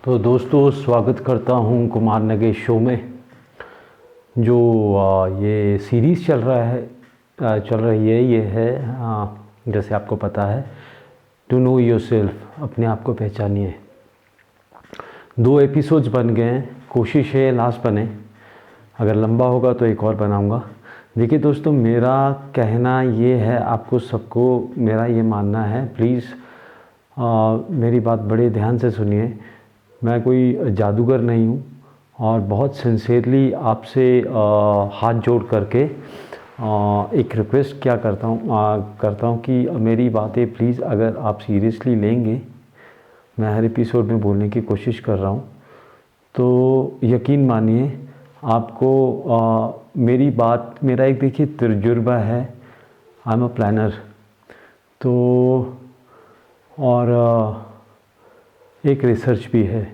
तो दोस्तों स्वागत करता हूं कुमार नगेश शो में। जो ये सीरीज़ चल रही है ये है जैसे आपको पता है टू नो योरसेल्फ, अपने आप को पहचानिए। 2 एपिसोड्स बन गए हैं, कोशिश है लास्ट बने, अगर लंबा होगा तो एक और बनाऊंगा। देखिए दोस्तों, मेरा कहना ये है, आपको सबको मेरा ये मानना है, प्लीज़ मेरी बात बड़े ध्यान से सुनिए। मैं कोई जादूगर नहीं हूँ और बहुत सिंसियरली आपसे हाथ जोड़ करके एक रिक्वेस्ट क्या करता हूँ कि मेरी बातें प्लीज़ अगर आप सीरियसली लेंगे, मैं हर एपिसोड में बोलने की कोशिश कर रहा हूँ, तो यकीन मानिए आपको मेरा एक देखिए तजुर्बा है। आई एम अ प्लानर, तो और एक रिसर्च भी है,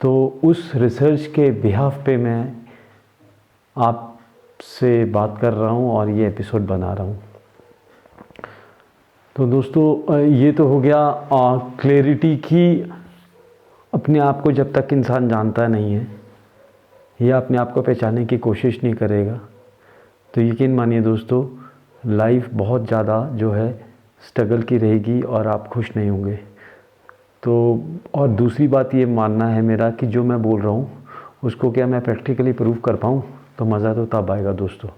तो उस रिसर्च के बिहाफ पे मैं आपसे बात कर रहा हूँ और ये एपिसोड बना रहा हूँ। तो दोस्तों ये तो हो गया क्लैरिटी की, अपने आप को जब तक इंसान जानता नहीं है या अपने आप को पहचानने की कोशिश नहीं करेगा, तो यकीन मानिए दोस्तों लाइफ बहुत ज़्यादा जो है स्ट्रगल की रहेगी और आप खुश नहीं होंगे। तो और दूसरी बात ये मानना है मेरा कि जो मैं बोल रहा हूँ उसको क्या मैं प्रैक्टिकली प्रूव कर पाऊँ, तो मज़ा तो तब आएगा दोस्तों।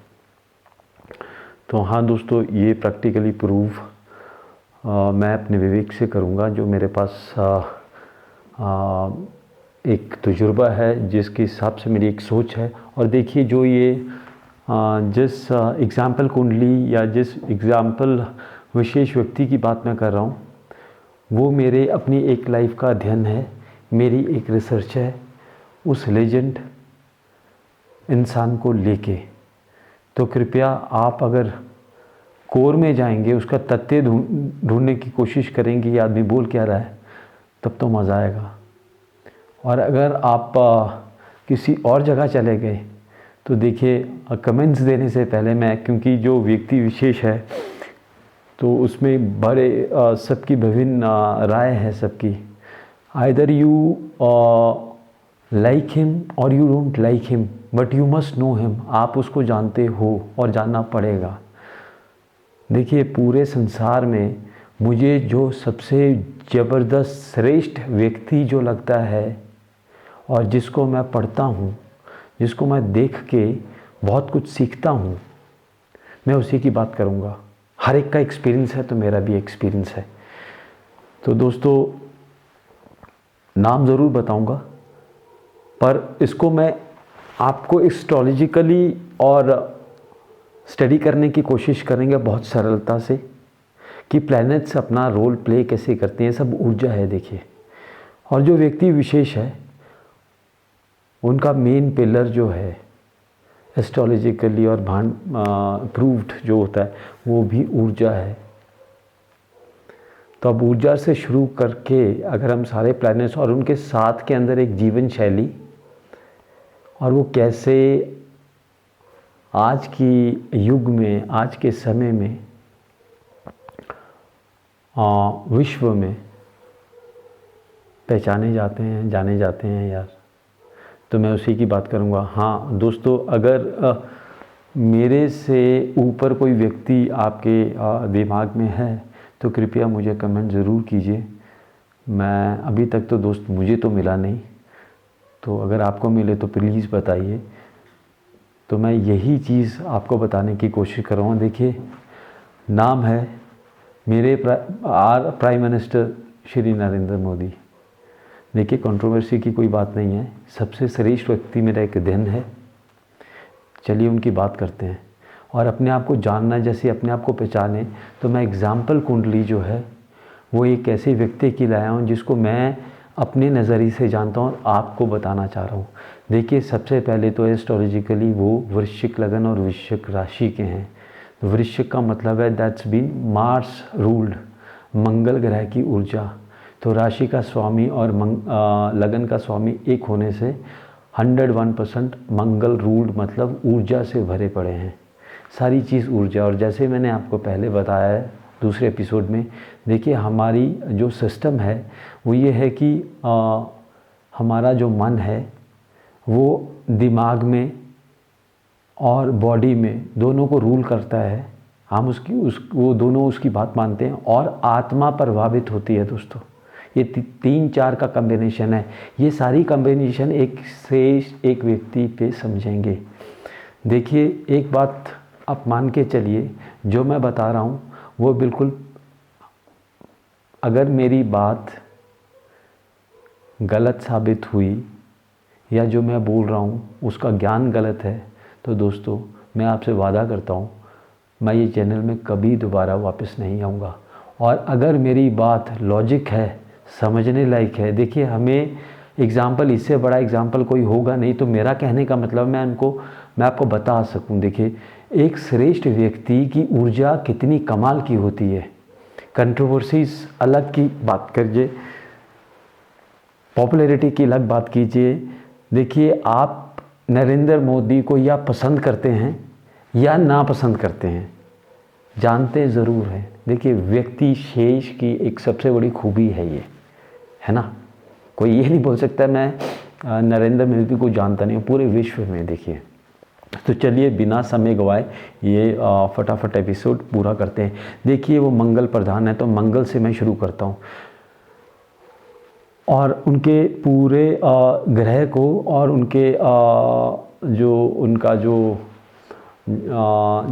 तो हाँ दोस्तों, ये प्रैक्टिकली प्रूव मैं अपने विवेक से करूँगा, जो मेरे पास एक तजुर्बा है, जिसके हिसाब से मेरी एक सोच है। और देखिए जो ये जिस एग्ज़ाम्पल कुंडली या जिस एग्ज़ाम्पल विशेष व्यक्ति की बात मैं कर रहा हूँ, वो मेरे अपनी एक लाइफ का अध्ययन है, मेरी एक रिसर्च है उस लेजेंड इंसान को लेके। तो कृपया आप अगर कोर में जाएंगे, उसका तथ्य ढूंढने की कोशिश करेंगे ये आदमी बोल क्या रहा है, तब तो मज़ा आएगा। और अगर आप किसी और जगह चले गए तो देखिए कमेंट्स देने से पहले मैं, क्योंकि जो व्यक्ति विशेष है तो उसमें बड़े सबकी विभिन्न राय है सबकी। आइदर यू लाइक हिम और you don't like him, but you must know him. आप उसको जानते हो और जानना पड़ेगा। देखिए पूरे संसार में मुझे जो सबसे ज़बरदस्त श्रेष्ठ व्यक्ति जो लगता है और जिसको मैं पढ़ता हूँ, जिसको मैं देख के बहुत कुछ सीखता हूँ, मैं उसी की बात करूँगा। हर एक का एक्सपीरियंस है तो मेरा भी एक्सपीरियंस है। तो दोस्तों नाम ज़रूर बताऊंगा, पर इसको मैं आपको एस्ट्रोलॉजिकली और स्टडी करने की कोशिश करेंगे बहुत सरलता से कि प्लैनेट्स अपना रोल प्ले कैसे करते हैं। सब ऊर्जा है देखिए, और जो व्यक्ति विशेष है उनका मेन पिलर जो है एस्ट्रोलॉजिकली और प्रूव्ड जो होता है वो भी ऊर्जा है। तो अब ऊर्जा से शुरू करके अगर हम सारे प्लैनेट्स और उनके साथ के अंदर एक जीवन शैली और वो कैसे आज की युग में, आज के समय में विश्व में पहचाने जाते हैं, जाने जाते हैं यार, तो मैं उसी की बात करूँगा। हाँ दोस्तों, अगर मेरे से ऊपर कोई व्यक्ति आपके दिमाग में है तो कृपया मुझे कमेंट ज़रूर कीजिए। मैं अभी तक तो दोस्त मुझे तो मिला नहीं, तो अगर आपको मिले तो प्लीज़ बताइए। तो मैं यही चीज़ आपको बताने की कोशिश कर रहा हूँ। देखिए नाम है मेरे प्राइम मिनिस्टर श्री नरेंद्र मोदी। देखिए कंट्रोवर्सी की कोई बात नहीं है, सबसे श्रेष्ठ व्यक्ति मेरा एक अध्ययन है। चलिए उनकी बात करते हैं। और अपने आप को जानना, जैसे अपने आप को पहचाने, तो मैं एग्ज़ाम्पल कुंडली जो है वो एक ऐसे व्यक्ति की लाया हूँ जिसको मैं अपने नज़रिए से जानता हूँ और आपको बताना चाह रहा हूँ। देखिए सबसे पहले तो एस्ट्रोलॉजिकली वो वृश्चिक लगन और वृश्चिक राशि के हैं। तो वृश्चिक का मतलब है दैट्स बीन मार्स रूल्ड, मंगल ग्रह की ऊर्जा। तो राशि का स्वामी और लगन का स्वामी एक होने से 101% मंगल रूल्ड, मतलब ऊर्जा से भरे पड़े हैं। सारी चीज़ ऊर्जा। और जैसे मैंने आपको पहले बताया है दूसरे एपिसोड में, देखिए हमारी जो सिस्टम है वो ये है कि हमारा जो मन है वो दिमाग में और बॉडी में दोनों को रूल करता है। हम वो दोनों उसकी बात मानते हैं और आत्मा प्रभावित होती है दोस्तों। ये 3-4 का कॉम्बिनेशन है। ये सारी कॉम्बिनेशन एक से एक व्यक्ति पे समझेंगे। देखिए, एक बात आप मान के चलिए, जो मैं बता रहा हूँ वो बिल्कुल, अगर मेरी बात गलत साबित हुई या जो मैं बोल रहा हूँ उसका ज्ञान गलत है, तो दोस्तों मैं आपसे वादा करता हूँ मैं ये चैनल में कभी दोबारा वापस नहीं आऊँगा। और अगर मेरी बात लॉजिक है, समझने लायक है, देखिए हमें एग्ज़ाम्पल, इससे बड़ा एग्ज़ाम्पल कोई होगा नहीं। तो मेरा कहने का मतलब मैं आपको बता सकूं। देखिए, एक श्रेष्ठ व्यक्ति की ऊर्जा कितनी कमाल की होती है। कंट्रोवर्सीज अलग की बात करिए, पॉपुलैरिटी की अलग बात कीजिए। देखिए, आप नरेंद्र मोदी को या पसंद करते हैं या ना पसंद करते हैं, जानते ज़रूर हैं। देखिए, व्यक्ति शेष की एक सबसे बड़ी खूबी है ये, है ना। कोई ये नहीं बोल सकता मैं नरेंद्र मोदी को जानता नहीं हूँ पूरे विश्व में। देखिए, तो चलिए बिना समय गवाए ये फटाफट एपिसोड पूरा करते हैं। देखिए, वो मंगल प्रधान है, तो मंगल से मैं शुरू करता हूँ और उनके पूरे ग्रह को और उनके जो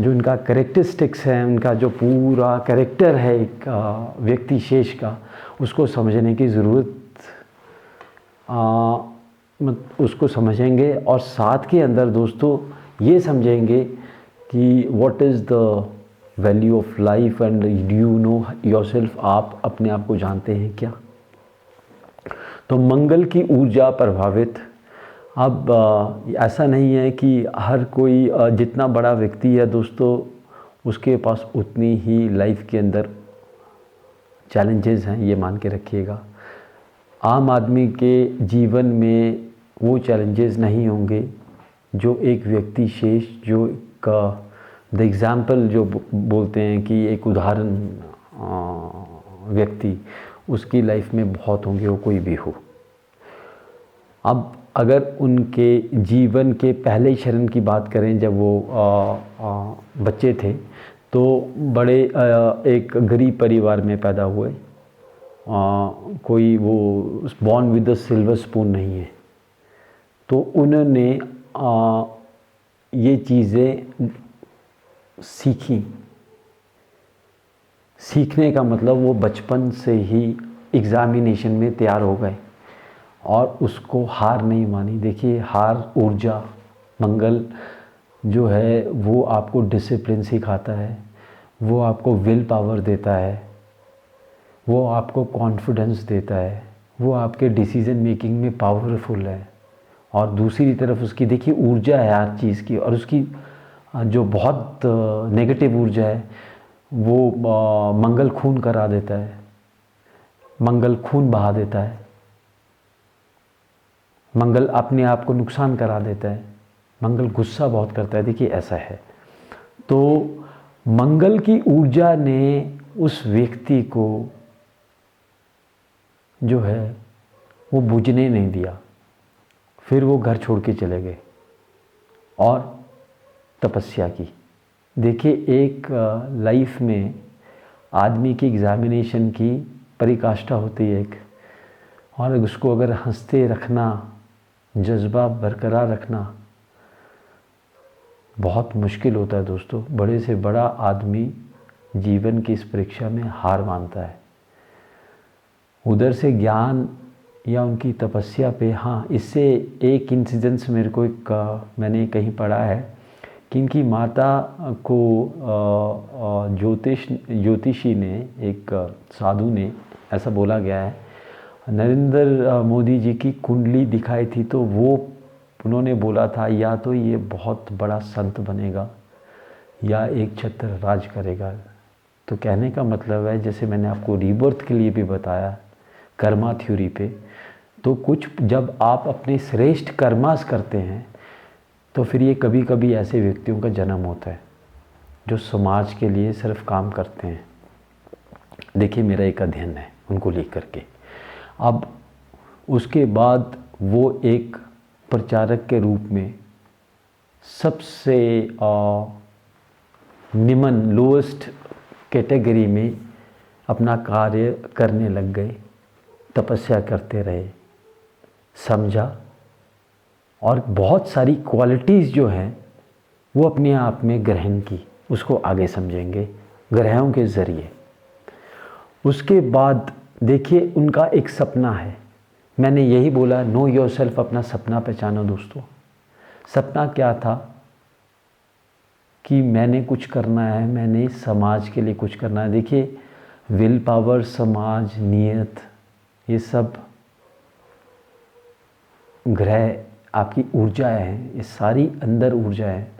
उनका करेक्टरिस्टिक्स है, उनका जो पूरा कैरेक्टर है एक व्यक्ति शेष का, उसको समझने की ज़रूरत, उसको समझेंगे। और साथ के अंदर दोस्तों ये समझेंगे कि what is the value of life and do you know yourself, आप अपने आप को जानते हैं क्या। तो मंगल की ऊर्जा प्रभावित। अब ऐसा नहीं है कि हर कोई जितना बड़ा व्यक्ति है दोस्तों उसके पास उतनी ही लाइफ के अंदर चैलेंजेस हैं, ये मान के रखिएगा। आम आदमी के जीवन में वो चैलेंजेस नहीं होंगे जो एक व्यक्ति शेष, जो का द एग्ज़ाम्पल जो बोलते हैं कि एक उदाहरण व्यक्ति, उसकी लाइफ में बहुत होंगे, वो कोई भी हो। अब अगर उनके जीवन के पहले चरण की बात करें, जब वो बच्चे थे तो बड़े एक गरीब परिवार में पैदा हुए। कोई वो born with the silver spoon नहीं है। तो उन्होंने ये चीज़ें सीखी। सीखने का मतलब वो बचपन से ही एग्ज़ामिनेशन में तैयार हो गए और उसको हार नहीं मानी। देखिए, हार ऊर्जा, मंगल जो है वो आपको डिसिप्लिन सिखाता है, वो आपको विल पावर देता है, वो आपको कॉन्फिडेंस देता है, वो आपके डिसीज़न मेकिंग में पावरफुल है। और दूसरी तरफ उसकी देखिए ऊर्जा है हर चीज़ की, और उसकी जो बहुत नेगेटिव ऊर्जा है वो मंगल खून करा देता है, मंगल खून बहा देता है, मंगल अपने आप को नुकसान करा देता है, मंगल गुस्सा बहुत करता है। देखिए ऐसा है। तो मंगल की ऊर्जा ने उस व्यक्ति को जो है वो बुझने नहीं दिया। फिर वो घर छोड़ के चले गए और तपस्या की। देखिए, एक लाइफ में आदमी की एग्ज़ामिनेशन की परिकाष्ठा होती है एक, और उसको अगर हंसते रखना, जज्बा बरकरार रखना बहुत मुश्किल होता है दोस्तों। बड़े से बड़ा आदमी जीवन की इस परीक्षा में हार मानता है। उधर से ज्ञान या उनकी तपस्या पे, हाँ, इससे एक इंसिडेंस मेरे को मैंने कहीं पढ़ा है कि इनकी माता को ज्योतिषी ने, एक साधु ने, ऐसा बोला गया है, नरेंद्र मोदी जी की कुंडली दिखाई थी। तो वो उन्होंने बोला था या तो ये बहुत बड़ा संत बनेगा या एक छत्र राज करेगा। तो कहने का मतलब है, जैसे मैंने आपको रीबर्थ के लिए भी बताया कर्मा थ्योरी पे, तो कुछ जब आप अपने श्रेष्ठ कर्मास करते हैं तो फिर ये कभी कभी ऐसे व्यक्तियों का जन्म होता है जो समाज के लिए सिर्फ काम करते हैं। देखिए, मेरा एक अध्ययन है उनको लेकर के। अब उसके बाद वो एक प्रचारक के रूप में सबसे निम्न लोएस्ट कैटेगरी में अपना कार्य करने लग गए, तपस्या करते रहे, समझा, और बहुत सारी क्वालिटीज़ जो हैं वो अपने आप में ग्रहण की। उसको आगे समझेंगे ग्रहों के ज़रिए। उसके बाद देखिए उनका एक सपना है। मैंने यही बोला, नो योरसेल्फ, अपना सपना पहचानो दोस्तों। सपना क्या था कि मैंने कुछ करना है, मैंने समाज के लिए कुछ करना है। देखिए विल पावर, समाज, नियत, ये सब ग्रह आपकी ऊर्जाएं हैं, ये सारी अंदर ऊर्जाएं हैं।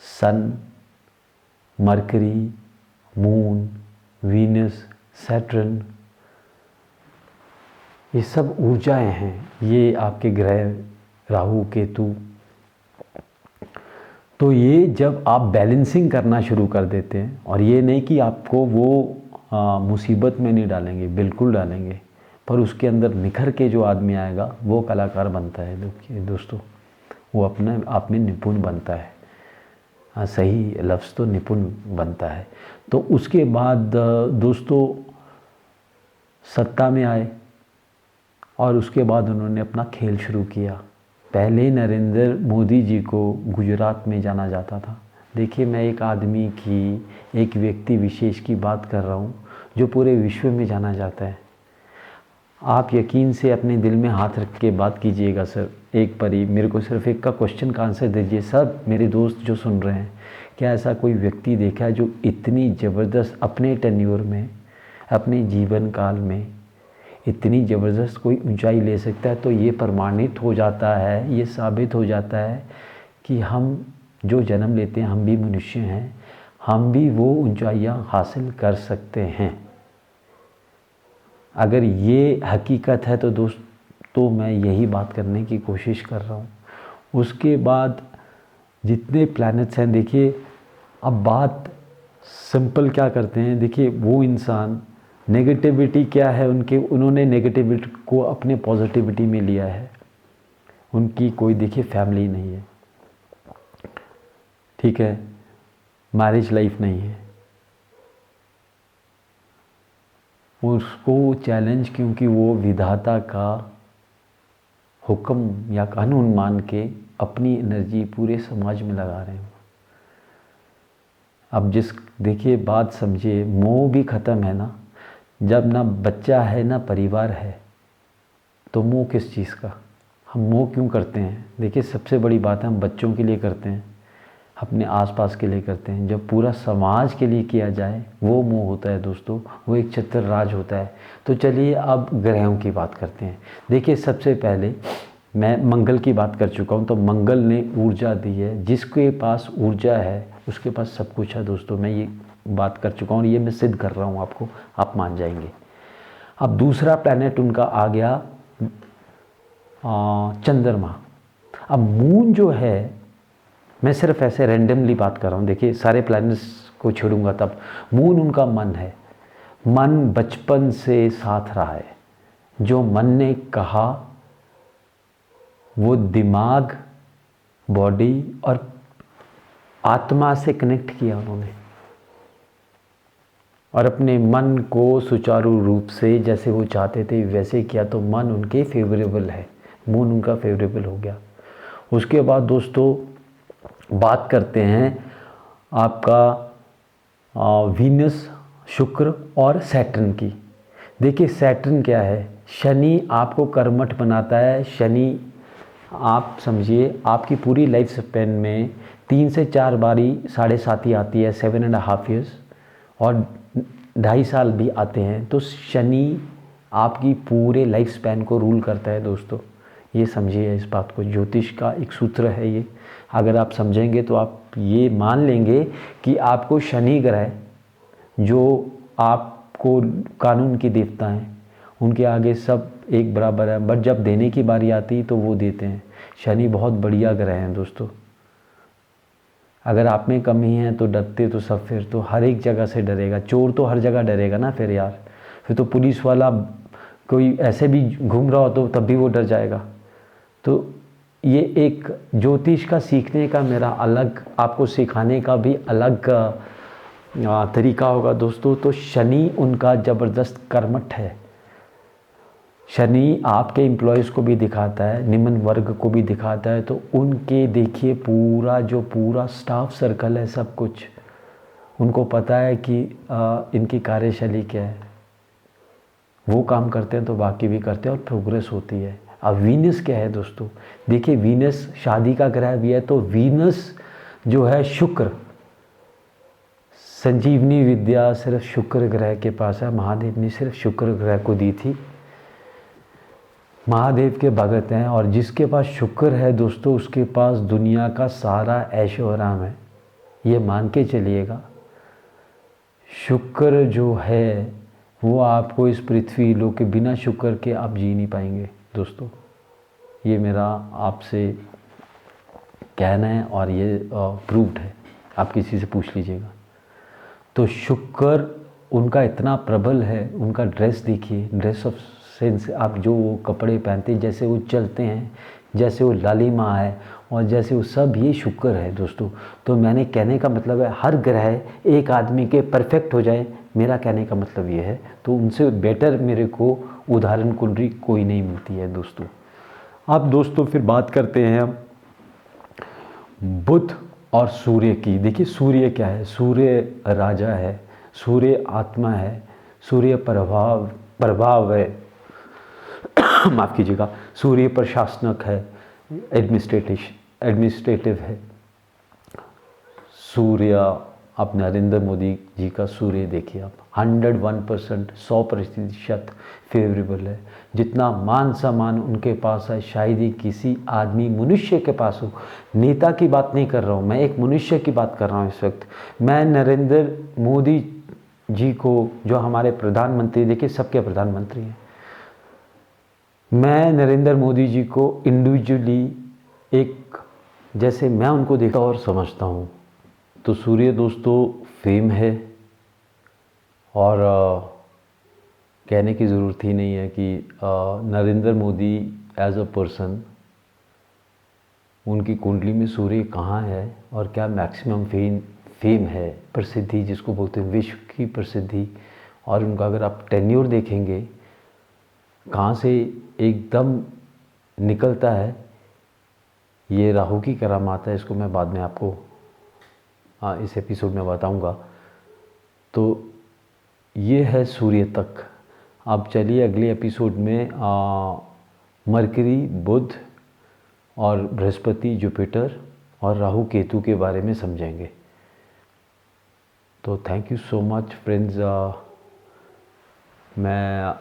सन, मरकरी, मून, वीनस, सैटर्न, ये सब ऊर्जाएं हैं। ये आपके ग्रह राहु, केतु। तो ये जब आप बैलेंसिंग करना शुरू कर देते हैं, और ये नहीं कि आपको वो मुसीबत में नहीं डालेंगे, बिल्कुल डालेंगे, पर उसके अंदर निखर के जो आदमी आएगा वो कलाकार बनता है। देखिए दोस्तों, वो अपने आप में निपुण बनता है। सही लफ्ज़ तो निपुण बनता है। तो उसके बाद दोस्तों सत्ता में आए, और उसके बाद उन्होंने अपना खेल शुरू किया। पहले नरेंद्र मोदी जी को गुजरात में जाना जाता था। देखिए मैं एक आदमी की, एक व्यक्ति विशेष की बात कर रहा हूँ जो पूरे विश्व में जाना जाता है। आप यकीन से अपने दिल में हाथ रख के बात कीजिएगा सर, एक बारी मेरे को सिर्फ एक का क्वेश्चन का आंसर दीजिए। सब मेरे दोस्त जो सुन रहे हैं, क्या ऐसा कोई व्यक्ति देखा है जो इतनी ज़बरदस्त अपने टेन्योर में, अपने जीवन काल में इतनी ज़बरदस्त कोई ऊंचाई ले सकता है? तो ये प्रमाणित हो जाता है, ये साबित हो जाता है कि हम जो जन्म लेते हैं, हम भी मनुष्य हैं, हम भी वो ऊंचाइयां हासिल कर सकते हैं। अगर ये हकीकत है तो दोस्तों मैं यही बात करने की कोशिश कर रहा हूँ। उसके बाद जितने प्लैनेट्स हैं, देखिए अब बात सिंपल क्या करते हैं, देखिए वो इंसान नेगेटिविटी क्या है उन्होंने नेगेटिविटी को अपने पॉजिटिविटी में लिया है। उनकी कोई देखिए फैमिली नहीं है, ठीक है, मैरिज लाइफ नहीं है, उसको चैलेंज, क्योंकि वो विधाता का हुक्म या कानून मान के अपनी एनर्जी पूरे समाज में लगा रहे हैं। अब देखिए बात समझिए, मोह भी ख़त्म है ना। जब ना बच्चा है ना परिवार है तो मोह किस चीज़ का? हम मोह क्यों करते हैं? देखिए सबसे बड़ी बात है, हम बच्चों के लिए करते हैं, अपने आसपास के लिए करते हैं। जब पूरा समाज के लिए किया जाए वो मोह होता है दोस्तों, वो एक छत्र राज होता है। तो चलिए अब ग्रहों की बात करते हैं। देखिए सबसे पहले मैं मंगल की बात कर चुका हूँ, तो मंगल ने ऊर्जा दी है। जिसके पास ऊर्जा है उसके पास सब कुछ है दोस्तों, मैं ये बात कर चुका हूँ, ये मैं सिद्ध कर रहा हूँ आपको, आप मान जाएंगे। अब दूसरा प्लैनेट उनका आ गया चंद्रमा। अब मून जो है, मैं सिर्फ ऐसे रैंडमली बात कर रहा हूँ, देखिए सारे प्लैनेट्स को छोड़ूंगा तब। मून उनका मन है, मन बचपन से साथ रहा है। जो मन ने कहा वो दिमाग, बॉडी और आत्मा से कनेक्ट किया उन्होंने, और अपने मन को सुचारू रूप से जैसे वो चाहते थे वैसे किया। तो मन उनके फेवरेबल है, मून उनका फेवरेबल हो गया। उसके बाद दोस्तों बात करते हैं आपका वीनस, शुक्र और सैटर्न की। देखिए सैटर्न क्या है? शनि आपको कर्मठ बनाता है। शनि आप समझिए आपकी पूरी लाइफ स्पैन में 3 से 4 बारी 7.5 आती है, 7.5 ईयर्स, और 2.5 साल भी आते हैं। तो शनि आपकी पूरे लाइफ स्पैन को रूल करता है दोस्तों, ये समझिए इस बात को। ज्योतिष का एक सूत्र है ये, अगर आप समझेंगे तो आप ये मान लेंगे कि आपको शनि ग्रह, जो आपको कानून के देवता हैं, उनके आगे सब एक बराबर है, बट जब देने की बारी आती तो वो देते हैं। शनि बहुत बढ़िया ग्रह हैं दोस्तों। अगर आप में कमी है तो डरते तो सब, फिर तो हर एक जगह से डरेगा। चोर तो हर जगह डरेगा ना फिर यार, फिर तो पुलिस वाला कोई ऐसे भी घूम रहा हो तो तब भी वो डर जाएगा। तो ये एक ज्योतिष का सीखने का मेरा अलग, आपको सिखाने का भी अलग तरीका होगा दोस्तों। तो शनि उनका ज़बरदस्त कर्मठ है। शनि आपके एम्प्लॉयज़ को भी दिखाता है, निम्न वर्ग को भी दिखाता है। तो उनके देखिए पूरा स्टाफ सर्कल है, सब कुछ उनको पता है कि इनकी कार्यशैली क्या है। वो काम करते हैं तो बाकी भी करते हैं और प्रोग्रेस होती है। अब वीनस क्या है दोस्तों, देखिए वीनस शादी का ग्रह भी है। तो वीनस जो है शुक्र, संजीवनी विद्या सिर्फ शुक्र ग्रह के पास है। महादेव ने सिर्फ शुक्र ग्रह को दी थी। महादेव के भगत हैं और जिसके पास शुक्र है दोस्तों, उसके पास दुनिया का सारा ऐशो आराम है। ये मान के चलिएगा, शुक्र जो है वो आपको इस पृथ्वी लोक के बिना शुक्र के आप जी नहीं पाएंगे दोस्तों। ये मेरा आपसे कहना है और ये प्रूव्ड है, आप किसी से पूछ लीजिएगा। तो शुक्र उनका इतना प्रबल है। उनका ड्रेस देखिए, ड्रेस ऑफ सेंस, आप जो वो कपड़े पहनते हैं, जैसे वो चलते हैं, जैसे वो लालिमा है और जैसे वो सब, ये शुक्र है दोस्तों। तो मैंने कहने का मतलब है हर ग्रह एक आदमी के परफेक्ट हो जाए, मेरा कहने का मतलब ये है। तो उनसे बेटर मेरे को उदाहरण कुंडली कोई नहीं मिलती है दोस्तों। अब दोस्तों फिर बात करते हैं बुध और सूर्य की। देखिए सूर्य क्या है, सूर्य राजा है, सूर्य आत्मा है, सूर्य प्रभाव है माफ़ कीजिएगा, सूर्य प्रशासनक है, एडमिनिस्ट्रेटिव है। सूर्य, आप नरेंद्र मोदी जी का सूर्य देखिए आप, 101%, 100% फेवरेबल है। जितना मान सम्मान उनके पास है शायद ही किसी आदमी मनुष्य के पास हो। नेता की बात नहीं कर रहा हूँ मैं, एक मनुष्य की बात कर रहा हूँ इस वक्त। मैं नरेंद्र मोदी जी को, जो हमारे प्रधानमंत्री, देखिए सबके प्रधानमंत्री हैं, मैं नरेंद्र मोदी जी को इंडिविजुअली एक, जैसे मैं उनको देखता और समझता हूँ। तो सूर्य दोस्तों फेम है और कहने की ज़रूरत ही नहीं है कि Narendra Modi as a person, उनकी कुंडली में सूर्य कहाँ है और क्या मैक्सिमम फेम है, प्रसिद्धि जिसको बोलते हैं, विश्व की प्रसिद्धि। और उनका अगर आप टेन्योर देखेंगे कहाँ से एकदम निकलता है, ये राहु की करामात है। इसको मैं बाद में आपको इस एपिसोड में बताऊंगा। तो ये है सूर्य तक। अब चलिए अगले एपिसोड में मरकरी, बुध और बृहस्पति, जुपिटर और राहु केतु के बारे में समझेंगे। तो thank you so much friends. मैं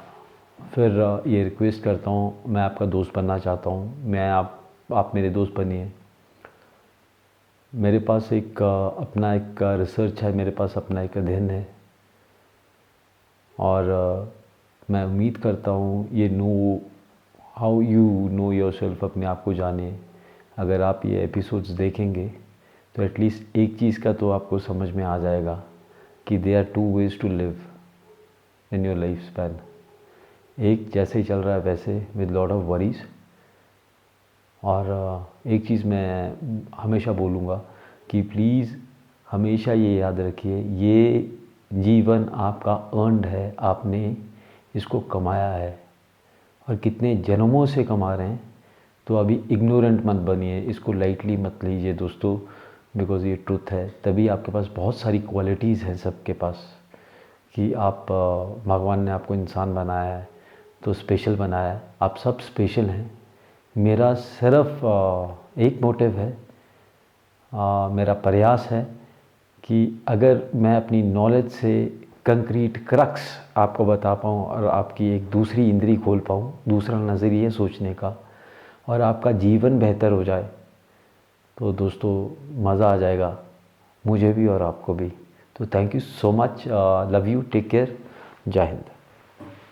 फिर ये रिक्वेस्ट करता हूँ, मैं आपका दोस्त बनना चाहता हूँ, मैं आप मेरे दोस्त बनिए। मेरे पास एक अपना एक रिसर्च है, मेरे पास अपना एक अध्ययन है और मैं उम्मीद करता हूँ ये हाउ यू नो योरसेल्फ, अपने आप को जाने। अगर आप ये एपिसोड्स देखेंगे तो एटलीस्ट एक चीज़ का तो आपको समझ में आ जाएगा कि there are 2 ways to live in your life span. एक जैसे ही चल रहा है वैसे, विद लॉट ऑफ वरीज। और एक चीज़ मैं हमेशा बोलूँगा कि प्लीज़ हमेशा ये याद रखिए, ये जीवन आपका अर्नड है, आपने इसको कमाया है और कितने जन्मों से कमा रहे हैं। तो अभी इग्नोरेंट मत बनिए, इसको लाइटली मत लीजिए दोस्तों, बिकॉज़ ये ट्रुथ है। तभी आपके पास बहुत सारी क्वालिटीज़ हैं सबके पास कि आप भगवान ने आपको इंसान बनाया है तो स्पेशल बनाया है, आप सब स्पेशल हैं। मेरा सिर्फ एक मोटिव है, मेरा प्रयास है कि अगर मैं अपनी नॉलेज से कंक्रीट क्रक्स आपको बता पाऊँ और आपकी एक दूसरी इंद्री खोल पाऊँ, दूसरा नज़रिया सोचने का, और आपका जीवन बेहतर हो जाए, तो दोस्तों मज़ा आ जाएगा मुझे भी और आपको भी। तो thank you so much, love you, take care, Jai Hind.